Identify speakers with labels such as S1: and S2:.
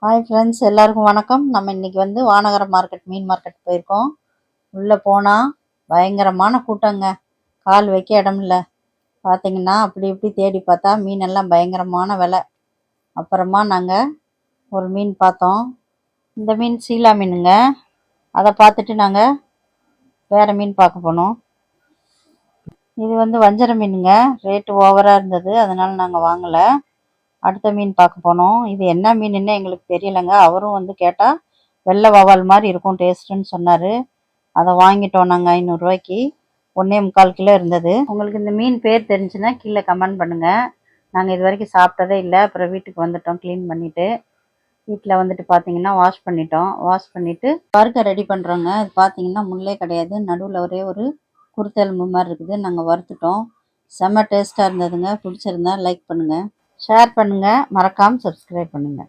S1: Hi friends, எல்லாருக்கும் வணக்கம். நம்ம இன்னைக்கு வானகரம் மார்க்கெட், மீன் மார்க்கெட் போயிருக்கோம். உள்ளே போனால் பயங்கரமான கூட்டங்க. கால் வைக்க இடம் இல்லை. பார்த்தீங்கன்னா அப்படி இப்படி தேடி பார்த்தா மீனெல்லாம் பயங்கரமான விலை. அப்புறமா நாங்கள் ஒரு மீன் பார்த்தோம். இந்த மீன் சீலா மீனுங்க. அதை பார்த்துட்டு நாங்கள் வேறு மீன் பார்க்க போனோம். இது வஞ்சர மீனுங்க. ரேட்டு ஓவராக இருந்தது, அதனால் நாங்கள் வாங்கலை. அடுத்த மீன் பார்க்க போனோம். இது என்ன மீனுன்னு எங்களுக்கு தெரியலைங்க. அவரும் கேட்டால் வெள்ளை வவால் மாதிரி இருக்கும் டேஸ்ட்டுன்னு சொன்னார். அதை வாங்கிட்டோம் நாங்கள் 500 ரூபாய்க்கு. 1.25 கிலோ இருந்தது. உங்களுக்கு இந்த மீன் பேர் தெரிஞ்சுன்னா கீழே கமெண்ட் பண்ணுங்கள். நாங்கள் இது வரைக்கும் சாப்பிட்டதே இல்லை. அப்புறம் வீட்டுக்கு வந்துட்டோம் க்ளீன் பண்ணிவிட்டு. வீட்டில் பார்த்தீங்கன்னா வாஷ் பண்ணிவிட்டு வறுக்க ரெடி பண்ணுறோங்க. இது பார்த்தீங்கன்னா முள்ளே கிடையாது, நடுவில் ஒரே ஒரு குருத்தெலும்பு மாதிரி இருக்குது. நாங்கள் வறுத்துட்டோம். செம்ம டேஸ்ட்டாக இருந்ததுங்க. பிடிச்சிருந்தா லைக் பண்ணுங்கள், ஷேர் பண்ணுங்கள், மறக்காமல் சப்ஸ்கிரைப் பண்ணுங்கள்.